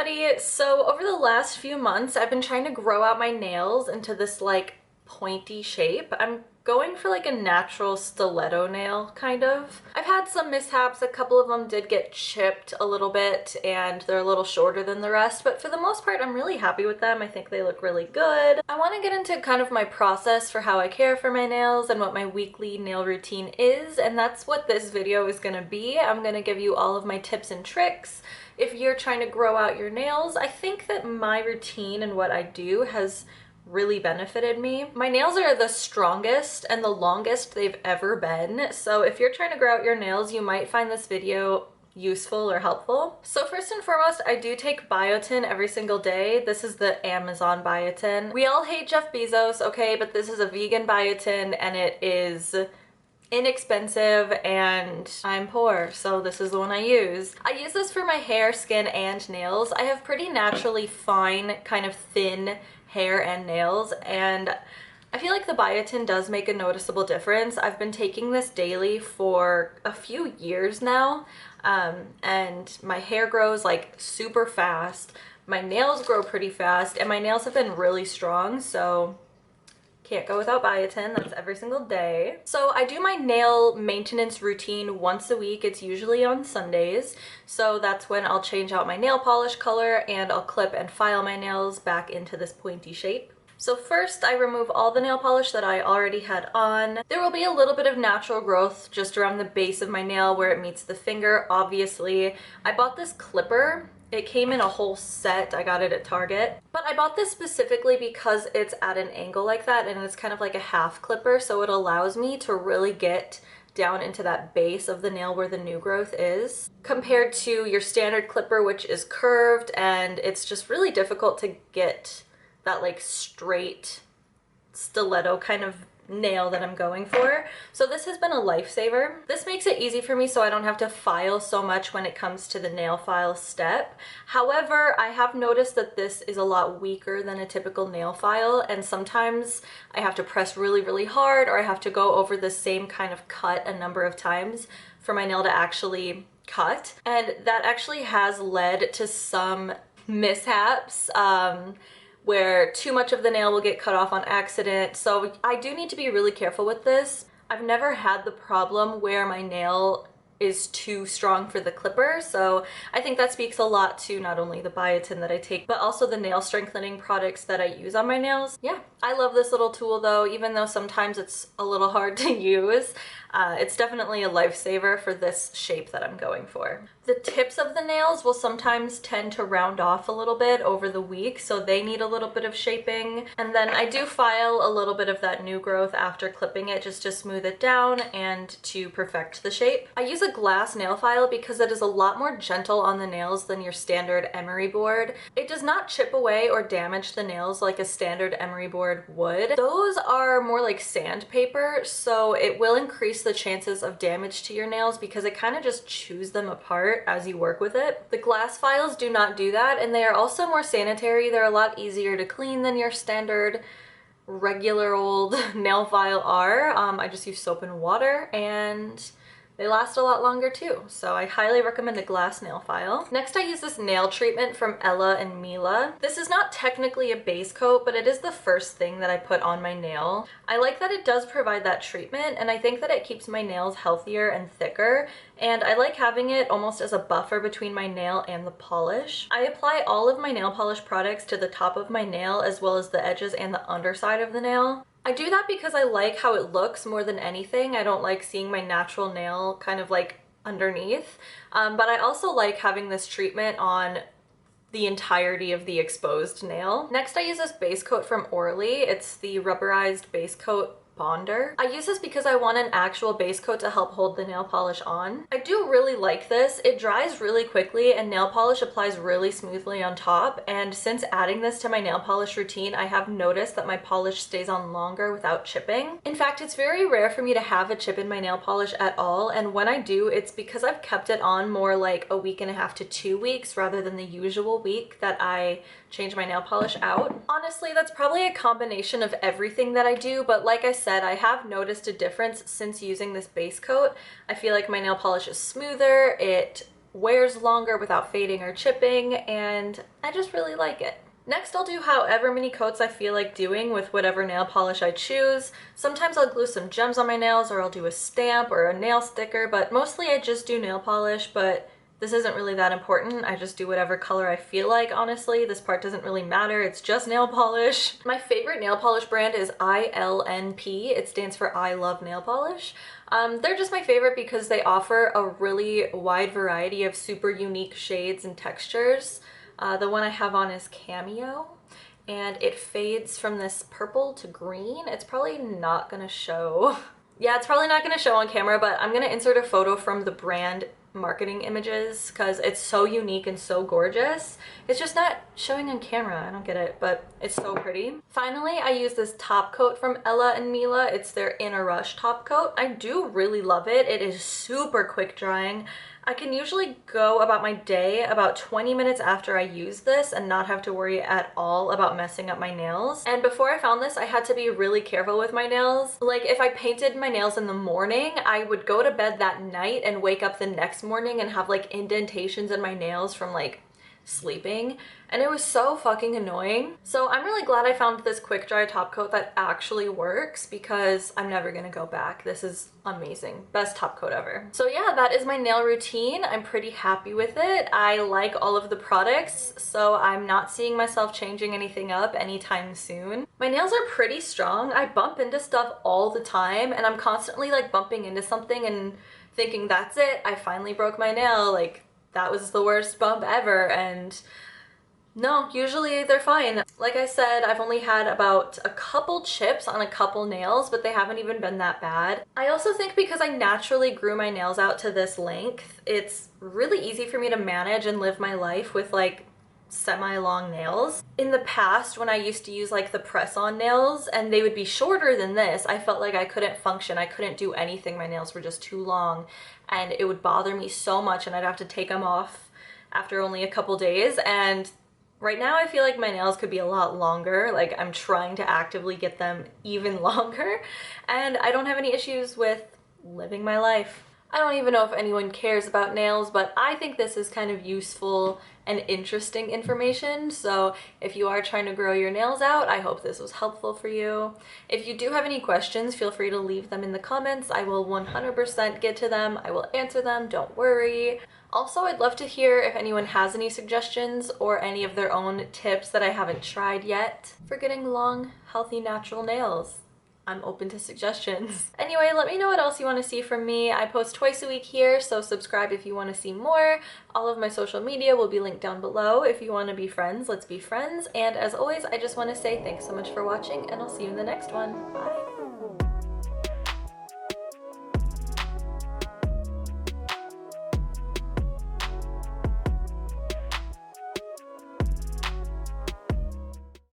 everybody! So over the last few months I've been trying to grow out my nails into this like pointy shape. I'm going for like a natural stiletto nail, kind of. I've had some mishaps. A couple of them did get chipped a little bit and they're a little shorter than the rest, but for the most part I'm really happy with them. I think they look really good. I want to get into kind of my process for how I care for my nails and what my weekly nail routine is, and that's what this video is going to be. I'm going to give you all of my tips and tricks if you're trying to grow out your nails. I think that my routine and what I do has really benefited me. My nails are the strongest and the longest they've ever been, so if you're trying to grow out your nails, you might find this video useful or helpful. So first and foremost, I do take biotin every single day. This is the Amazon biotin. We all hate Jeff Bezos, okay, but this is a vegan biotin and it is inexpensive and I'm poor, so this is the one I use. I use this for my hair, skin, and nails. I have pretty naturally fine, kind of thin hair and nails, and I feel like the biotin does make a noticeable difference. I've been taking this daily for a few years now, and my hair grows like super fast. My nails grow pretty fast, and my nails have been really strong, so can't go without biotin. That's every single day. So I do my nail maintenance routine once a week. It's usually on Sundays. So that's when I'll change out my nail polish color and I'll clip and file my nails back into this pointy shape. So first I remove all the nail polish that I already had on. There will be a little bit of natural growth just around the base of my nail where it meets the finger, obviously. I bought this clipper. It came in a whole set. I got it at Target. But I bought this specifically because it's at an angle like that and it's kind of like a half clipper, so it allows me to really get down into that base of the nail where the new growth is, compared to your standard clipper, which is curved, and it's just really difficult to get that like straight stiletto kind of nail that I'm going for. So this has been a lifesaver. This makes it easy for me so I don't have to file so much when it comes to the nail file step. However, I have noticed that this is a lot weaker than a typical nail file, and sometimes I have to press really, really hard, or I have to go over the same kind of cut a number of times for my nail to actually cut. And that actually has led to some mishaps, where too much of the nail will get cut off on accident. So I do need to be really careful with this. I've never had the problem where my nail is too strong for the clipper, so I think that speaks a lot to not only the biotin that I take, but also the nail strengthening products that I use on my nails. Yeah, I love this little tool though, even though sometimes it's a little hard to use. It's definitely a lifesaver for this shape that I'm going for. The tips of the nails will sometimes tend to round off a little bit over the week, so they need a little bit of shaping. And then I do file a little bit of that new growth after clipping it just to smooth it down and to perfect the shape. I use a glass nail file because it is a lot more gentle on the nails than your standard emery board. It does not chip away or damage the nails like a standard emery board would. Those are more like sandpaper, so it will increase the chances of damage to your nails because it kind of just chews them apart as you work with it. The glass files do not do that, and they are also more sanitary. They're a lot easier to clean than your standard regular old nail file are. I just use soap and water, and they last a lot longer too, so I highly recommend a glass nail file. Next, I use this nail treatment from Ella and Mila. This is not technically a base coat, but it is the first thing that I put on my nail. I like that it does provide that treatment, and I think that it keeps my nails healthier and thicker, and I like having it almost as a buffer between my nail and the polish. I apply all of my nail polish products to the top of my nail as well as the edges and the underside of the nail. I do that because I like how it looks more than anything. I don't like seeing my natural nail kind of like underneath, but I also like having this treatment on the entirety of the exposed nail. Next, I use this base coat from Orly. It's the rubberized base coat bonder. I use this because I want an actual base coat to help hold the nail polish on. I do really like this. It dries really quickly and nail polish applies really smoothly on top, and since adding this to my nail polish routine, I have noticed that my polish stays on longer without chipping. In fact, it's very rare for me to have a chip in my nail polish at all, and when I do, it's because I've kept it on more like a week and a half to 2 weeks rather than the usual week that I change my nail polish out. Honestly, that's probably a combination of everything that I do, but like I said, I have noticed a difference since using this base coat. I feel like my nail polish is smoother, it wears longer without fading or chipping, and I just really like it. Next, I'll do however many coats I feel like doing with whatever nail polish I choose. Sometimes I'll glue some gems on my nails, or I'll do a stamp or a nail sticker, but mostly I just do nail polish, but this isn't really that important. I just do whatever color I feel like, honestly. This part doesn't really matter. It's just nail polish. My favorite nail polish brand is ILNP. It stands for I Love Nail Polish. They're just my favorite because they offer a really wide variety of super unique shades and textures. The one I have on is Cameo, and it fades from this purple to green. It's probably not gonna show. Yeah, it's probably not gonna show on camera, but I'm gonna insert a photo from the brand marketing images because it's so unique and so gorgeous. It's just not showing on camera. I don't get it, but it's so pretty. Finally, I use this top coat from Ella and Mila. It's their In a Rush top coat. I do really love it. It is super quick drying. I can usually go about my day about 20 minutes after I use this and not have to worry at all about messing up my nails. And before I found this, I had to be really careful with my nails. Like if I painted my nails in the morning, I would go to bed that night and wake up the next morning and have like indentations in my nails from like sleeping, and it was so fucking annoying. So I'm really glad I found this quick dry top coat that actually works because I'm never gonna go back. This is amazing. Best top coat ever. So yeah, that is my nail routine. I'm pretty happy with it. I like all of the products, so I'm not seeing myself changing anything up anytime soon. My nails are pretty strong. I bump into stuff all the time, and I'm constantly like bumping into something and thinking that's it, I finally broke my nail, like that was the worst bump ever, and no, usually they're fine. Like I said, I've only had about a couple chips on a couple nails, but they haven't even been that bad. I also think because I naturally grew my nails out to this length, it's really easy for me to manage and live my life with like semi-long nails. In the past, when I used to use like the press-on nails and they would be shorter than this, I felt like I couldn't function. I couldn't do anything. My nails were just too long and it would bother me so much, and I'd have to take them off after only a couple days. And right now I feel like my nails could be a lot longer. Like I'm trying to actively get them even longer, and I don't have any issues with living my life. I don't even know if anyone cares about nails, but I think this is kind of useful and interesting information. So if you are trying to grow your nails out, I hope this was helpful for you. If you do have any questions, feel free to leave them in the comments. I will 100% get to them. I will answer them, don't worry. Also, I'd love to hear if anyone has any suggestions or any of their own tips that I haven't tried yet for getting long, healthy, natural nails. I'm open to suggestions. Anyway, let me know what else you want to see from me. I post twice a week here, so subscribe if you want to see more. All of my social media will be linked down below. If you want to be friends, let's be friends. And as always, I just want to say thanks so much for watching, and I'll see you in the next one. Bye!